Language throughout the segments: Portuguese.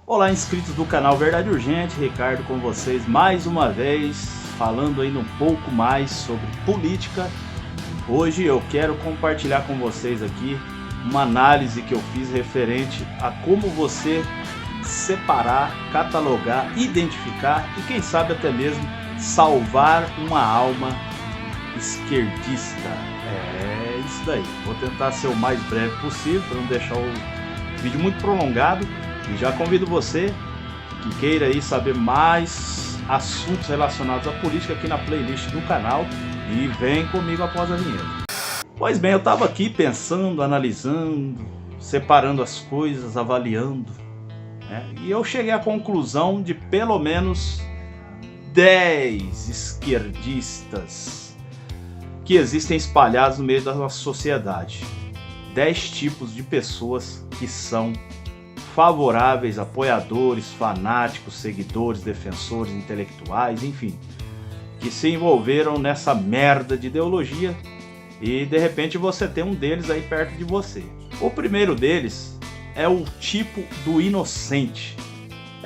Olá, inscritos do canal Verdade Urgente, Ricardo com vocês mais uma vez, falando ainda um pouco mais sobre política. Hoje eu quero compartilhar com vocês aqui uma análise que eu fiz referente a como você separar, catalogar, identificar e quem sabe até mesmo salvar uma alma esquerdista. É isso daí, vou tentar ser o mais breve possível para não deixar o vídeo muito prolongado. E já convido você que queira aí saber mais assuntos relacionados à política aqui na playlist do canal e vem comigo após a vinheta. Pois bem, eu estava aqui pensando, analisando, separando as coisas, avaliando, né? E eu cheguei à conclusão de pelo menos 10 esquerdistas que existem espalhados no meio da nossa sociedade. 10 tipos de pessoas que são favoráveis, apoiadores, fanáticos, seguidores, defensores, intelectuais, enfim, que se envolveram nessa merda de ideologia e de repente você tem um deles aí perto de você. O primeiro deles é o tipo do inocente.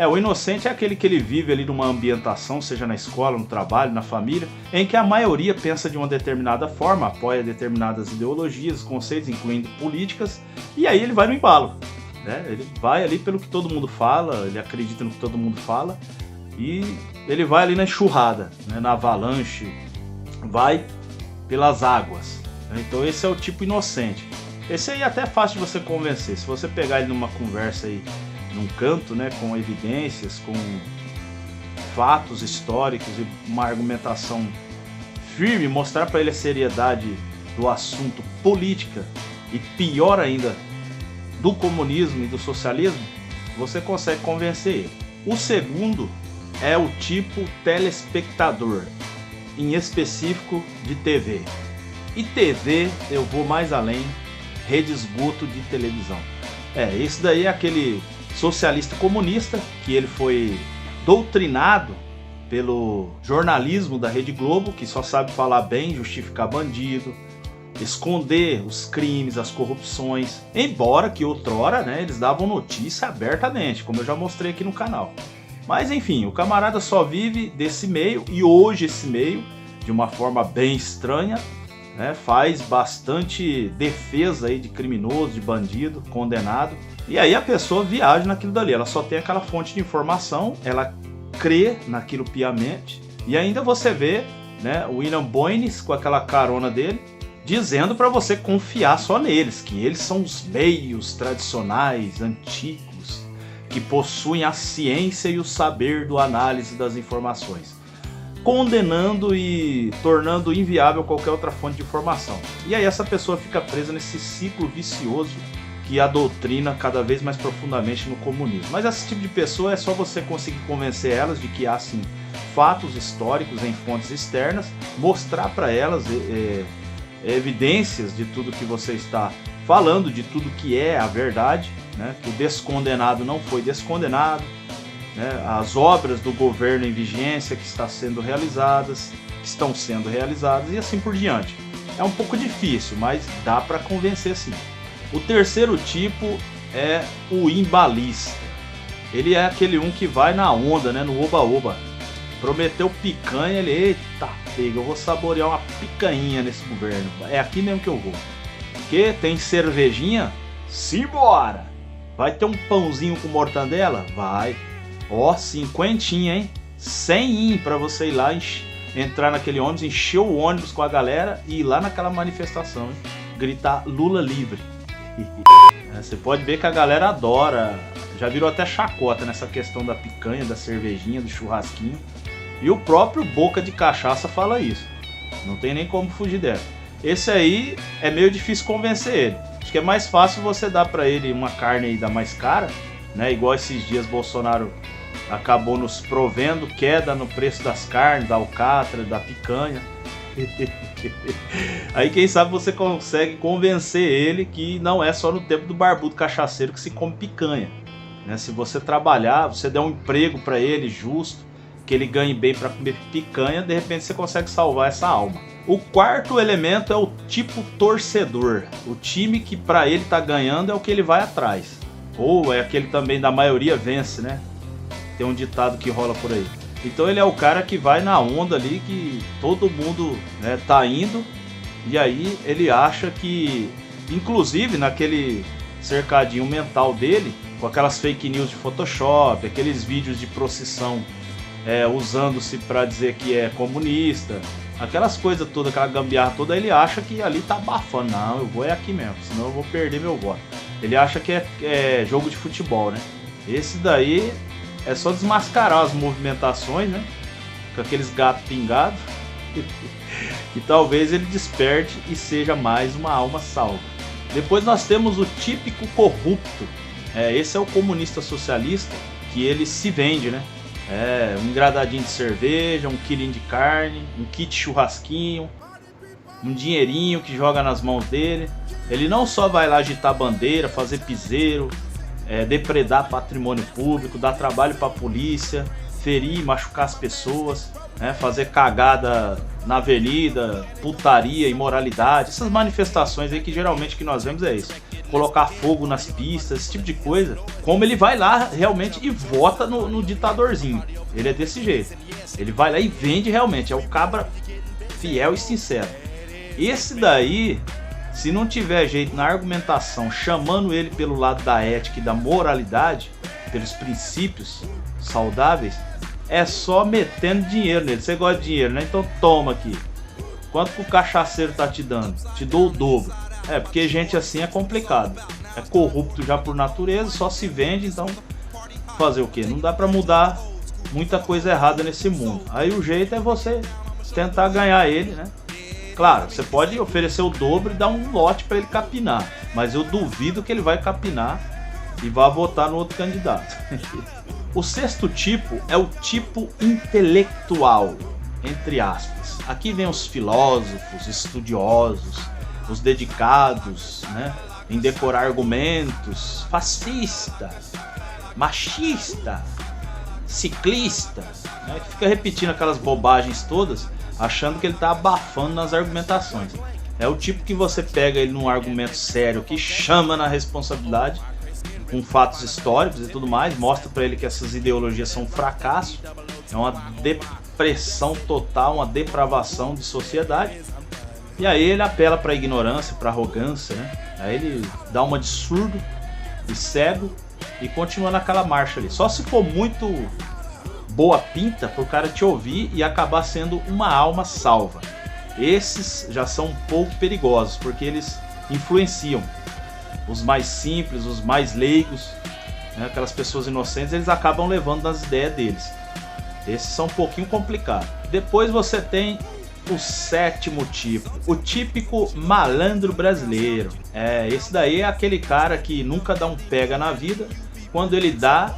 O inocente é aquele que ele vive ali numa ambientação, seja na escola, no trabalho, na família, em que a maioria pensa de uma determinada forma, apoia determinadas ideologias, conceitos, incluindo políticas, e aí ele vai no embalo. Ele vai ali pelo que todo mundo fala, ele acredita no que todo mundo fala e ele vai ali na enxurrada, na avalanche, vai pelas águas. Então esse é o tipo inocente. Esse aí é até fácil de você convencer. Se você pegar ele numa conversa aí, num canto, com evidências, com fatos históricos e uma argumentação firme, mostrar para ele a seriedade do assunto política e pior ainda, do comunismo e do socialismo, você consegue convencer ele. O segundo é o tipo telespectador, em específico de TV. E TV, eu vou mais além, rede esgoto de televisão. Esse daí é aquele socialista comunista que ele foi doutrinado pelo jornalismo da Rede Globo, que só sabe falar bem, justificar bandido, esconder os crimes, as corrupções, embora que outrora eles davam notícia abertamente, como eu já mostrei aqui no canal. Mas enfim, o camarada só vive desse meio e hoje esse meio, de uma forma bem estranha, faz bastante defesa aí de criminoso, de bandido, condenado. E aí a pessoa viaja naquilo dali, ela só tem aquela fonte de informação, ela crê naquilo piamente e ainda você vê o William Bonner com aquela carona dele, dizendo para você confiar só neles, que eles são os meios tradicionais, antigos, que possuem a ciência e o saber do análise das informações, condenando e tornando inviável qualquer outra fonte de informação. E aí essa pessoa fica presa nesse ciclo vicioso que a doutrina cada vez mais profundamente no comunismo. Mas esse tipo de pessoa é só você conseguir convencer elas de que há sim fatos históricos em fontes externas, mostrar para elas evidências de tudo que você está falando, de tudo que é a verdade, que o descondenado não foi descondenado, as obras do governo em vigência que estão sendo realizadas e assim por diante. É um pouco difícil, mas dá para convencer sim. O terceiro tipo é o imbalista. Ele é aquele que vai na onda, no oba-oba. Prometeu picanha, ele, eita pega, eu vou saborear uma picanha nesse governo. É aqui mesmo que eu vou. Porque tem cervejinha? Simbora! Vai ter um pãozinho com mortandela? Vai. Ó, 50, hein? 100 pra você ir lá, entrar naquele ônibus, encher o ônibus com a galera e ir lá naquela manifestação, hein? Gritar Lula livre. Você pode ver que a galera adora. Já virou até chacota nessa questão da picanha, da cervejinha, do churrasquinho. E o próprio Boca de Cachaça fala isso. Não tem nem como fugir dela. Esse aí é meio difícil convencer ele. Acho que é mais fácil você dar pra ele uma carne aí da mais cara, igual esses dias Bolsonaro acabou nos provendo queda no preço das carnes, da alcatra, da picanha. Aí quem sabe você consegue convencer ele que não é só no tempo do barbudo cachaceiro que se come picanha. Se você trabalhar, você der um emprego pra ele justo, que ele ganhe bem para comer picanha, de repente você consegue salvar essa alma. O quarto elemento é o tipo torcedor. O time que para ele tá ganhando é o que ele vai atrás. Ou é aquele também da maioria vence, né? Tem um ditado que rola por aí. Então ele é o cara que vai na onda ali, que todo mundo, né, tá indo, e aí ele acha que, inclusive naquele cercadinho mental dele, com aquelas fake news de Photoshop, aqueles vídeos de procissão usando-se para dizer que é comunista, aquelas coisas todas, aquela gambiarra toda, ele acha que ali tá abafando. Não, eu vou aqui mesmo, senão eu vou perder meu voto. Ele acha que é jogo de futebol, né? Esse daí é só desmascarar as movimentações, né? Com aqueles gatos pingados. Que talvez ele desperte e seja mais uma alma salva. Depois nós temos o típico corrupto. Esse é o comunista socialista, que ele se vende, né? Um engradadinho de cerveja, um quilinho de carne, um kit churrasquinho, um dinheirinho que joga nas mãos dele. Ele não só vai lá agitar bandeira, fazer piseiro, depredar patrimônio público, dar trabalho para a polícia, ferir e machucar as pessoas, né, fazer cagada na avenida, putaria, imoralidade, essas manifestações aí que geralmente que nós vemos é isso. Colocar fogo nas pistas, esse tipo de coisa. Como ele vai lá realmente e vota no ditadorzinho. Ele é desse jeito. Ele vai lá e vende realmente. É o cabra fiel e sincero. Esse daí, se não tiver jeito na argumentação, chamando ele pelo lado da ética e da moralidade, pelos princípios saudáveis, é só metendo dinheiro nele. Você gosta de dinheiro, né? Então toma aqui. Quanto que o cachaceiro tá te dando? Te dou o dobro. Porque gente assim é complicado. É corrupto já por natureza, só se vende, então fazer o quê? Não dá pra mudar muita coisa errada nesse mundo. Aí o jeito é você tentar ganhar ele, né? Claro, você pode oferecer o dobro e dar um lote pra ele capinar, mas eu duvido que ele vai capinar e vá votar no outro candidato. O sexto tipo é o tipo intelectual, entre aspas. Aqui vem os filósofos, estudiosos, os dedicados, né, em decorar argumentos, fascista, machista, ciclista, né, que fica repetindo aquelas bobagens todas, achando que ele está abafando nas argumentações. É o tipo que você pega ele num argumento sério, que chama na responsabilidade, com fatos históricos e tudo mais, mostra para ele que essas ideologias são um fracasso, é uma depressão total, uma depravação de sociedade. E aí ele apela para a ignorância, para a arrogância, né? Aí ele dá uma de surdo, de cego e continua naquela marcha ali. Só se for muito boa pinta pro cara te ouvir e acabar sendo uma alma salva. Esses já são um pouco perigosos, porque eles influenciam os mais simples, os mais leigos, né? Aquelas pessoas inocentes, eles acabam levando nas ideias deles. Esses são um pouquinho complicados. Depois você tem o sétimo tipo, o típico malandro brasileiro. Esse daí é aquele cara que nunca dá um pega na vida. Quando ele dá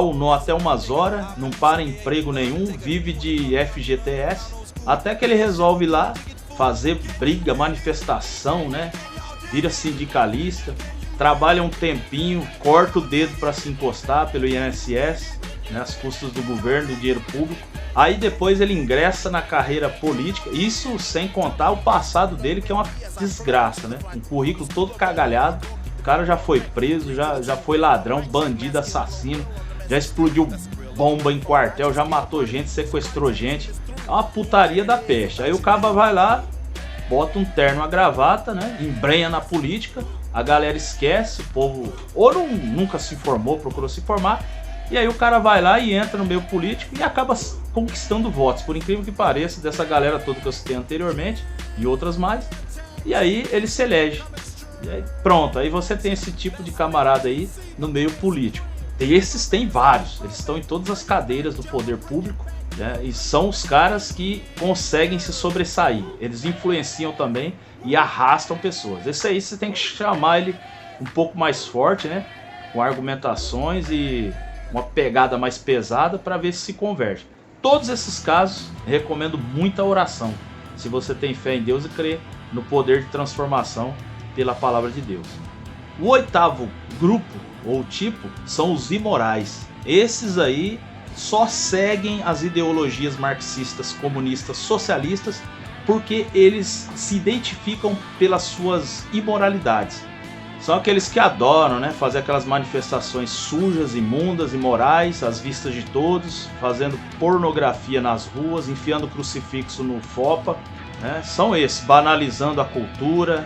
o nó até umas horas, não para emprego nenhum, vive de FGTS, até que ele resolve lá fazer briga, manifestação, né? Vira sindicalista, trabalha um tempinho, corta o dedo para se encostar pelo INSS, né, as custas do governo, do dinheiro público. Aí depois ele ingressa na carreira política, isso sem contar o passado dele, que é uma desgraça, né? Um currículo todo cagalhado. O cara já foi preso, já foi ladrão, bandido, assassino, já explodiu bomba em quartel, já matou gente, sequestrou gente. É uma putaria da peste. Aí o cara vai lá, bota um terno, uma gravata, né? Embrenha na política, a galera esquece, o povo ou nunca se informou, procurou se informar. E aí o cara vai lá e entra no meio político e acaba conquistando votos, por incrível que pareça, dessa galera toda que eu citei anteriormente e outras mais. E aí ele se elege. E aí pronto, aí você tem esse tipo de camarada aí no meio político. E esses tem vários, eles estão em todas as cadeiras do poder público, né? E são os caras que conseguem se sobressair. Eles influenciam também e arrastam pessoas. Esse aí você tem que chamar ele um pouco mais forte, né? Com argumentações e uma pegada mais pesada para ver se converte. Todos esses casos, recomendo muita oração, se você tem fé em Deus e crê no poder de transformação pela palavra de Deus. O oitavo grupo ou tipo são os imorais. Esses aí só seguem as ideologias marxistas, comunistas, socialistas, porque eles se identificam pelas suas imoralidades. São aqueles que adoram, né, fazer aquelas manifestações sujas, imundas, imorais, às vistas de todos, fazendo pornografia nas ruas, enfiando crucifixo no FOPA, né? São esses, banalizando a cultura,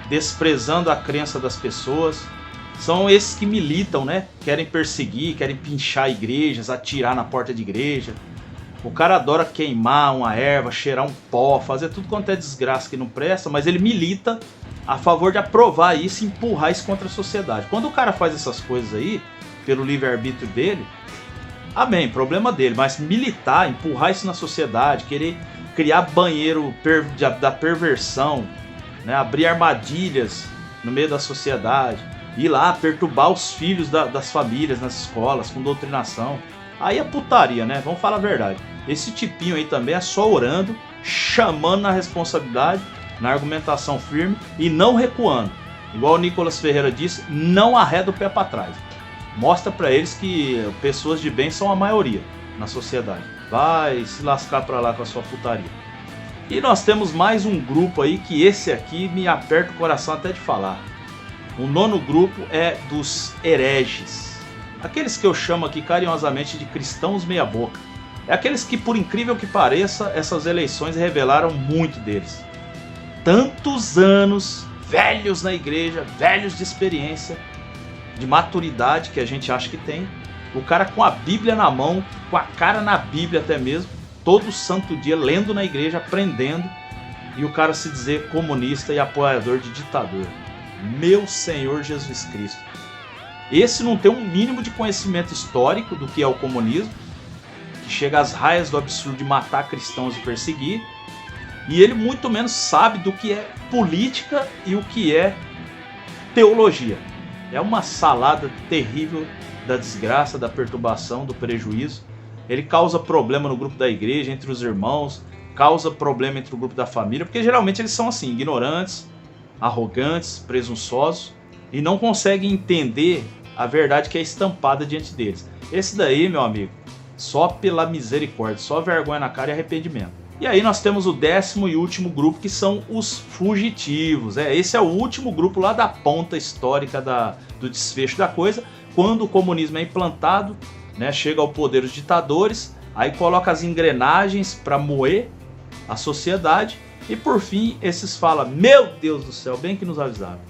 desprezando a crença das pessoas. São esses que militam, né? Querem perseguir, querem pinchar igrejas, atirar na porta de igreja. O cara adora queimar uma erva, cheirar um pó, fazer tudo quanto é desgraça que não presta, mas ele milita a favor de aprovar isso e empurrar isso contra a sociedade. Quando o cara faz essas coisas aí, pelo livre-arbítrio dele, amém, problema dele. Mas militar, empurrar isso na sociedade, querer criar banheiro da perversão, né, abrir armadilhas no meio da sociedade, ir lá perturbar os filhos das famílias nas escolas com doutrinação, aí é putaria, né? Vamos falar a verdade. Esse tipinho aí também é só orando, chamando na responsabilidade, na argumentação firme e não recuando. Igual o Nicolas Ferreira disse, não arreda o pé para trás. Mostra para eles que pessoas de bem são a maioria na sociedade. Vai se lascar para lá com a sua putaria. E nós temos mais um grupo aí que esse aqui me aperta o coração até de falar. O 9º grupo é dos hereges. Aqueles que eu chamo aqui carinhosamente de cristãos meia boca. É aqueles que, por incrível que pareça, essas eleições revelaram muito deles. Tantos anos, velhos na igreja, velhos de experiência, de maturidade que a gente acha que tem. O cara com a Bíblia na mão, com a cara na Bíblia até mesmo, todo santo dia lendo na igreja, aprendendo, e o cara se dizer comunista e apoiador de ditador. Meu Senhor Jesus Cristo. Esse não tem um mínimo de conhecimento histórico do que é o comunismo, que chega às raias do absurdo de matar cristãos e perseguir, e ele muito menos sabe do que é política e o que é teologia. É uma salada terrível da desgraça, da perturbação, do prejuízo. Ele causa problema no grupo da igreja, entre os irmãos, causa problema entre o grupo da família, porque geralmente eles são assim, ignorantes, arrogantes, presunçosos, e não conseguem entender a verdade que é estampada diante deles. Esse daí, meu amigo, só pela misericórdia, só vergonha na cara e arrependimento. E aí nós temos o 10º e último grupo, que são os fugitivos. Esse é o último grupo lá da ponta histórica do desfecho da coisa, quando o comunismo é implantado, né, chega ao poder os ditadores, aí coloca as engrenagens para moer a sociedade, e por fim esses falam, meu Deus do céu, bem que nos avisaram.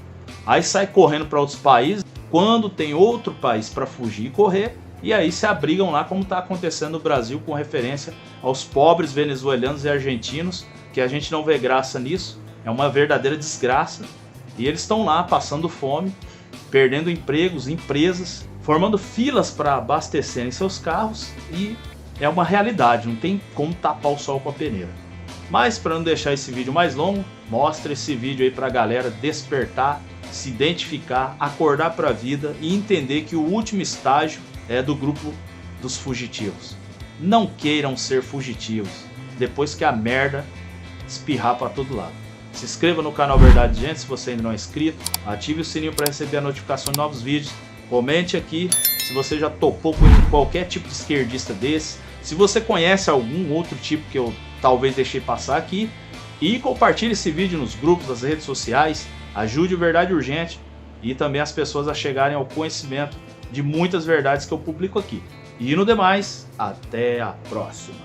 Aí sai correndo para outros países, quando tem outro país para fugir e correr, e aí se abrigam lá, como está acontecendo no Brasil, com referência aos pobres venezuelanos e argentinos, que a gente não vê graça nisso, é uma verdadeira desgraça, e eles estão lá passando fome, perdendo empregos, empresas, formando filas para abastecerem seus carros, e é uma realidade, não tem como tapar o sol com a peneira. Mas para não deixar esse vídeo mais longo, mostra esse vídeo aí para a galera despertar, se identificar, acordar para a vida e entender que o último estágio é do grupo dos fugitivos. Não queiram ser fugitivos depois que a merda espirrar para todo lado. Se inscreva no canal Verdade Gente se você ainda não é inscrito, ative o sininho para receber a notificação de novos vídeos, comente aqui se você já topou com qualquer tipo de esquerdista desse, se você conhece algum outro tipo que eu talvez deixei passar aqui, e compartilhe esse vídeo nos grupos, nas redes sociais, ajude o Verdade Urgente e também as pessoas a chegarem ao conhecimento de muitas verdades que eu publico aqui. E no demais, até a próxima.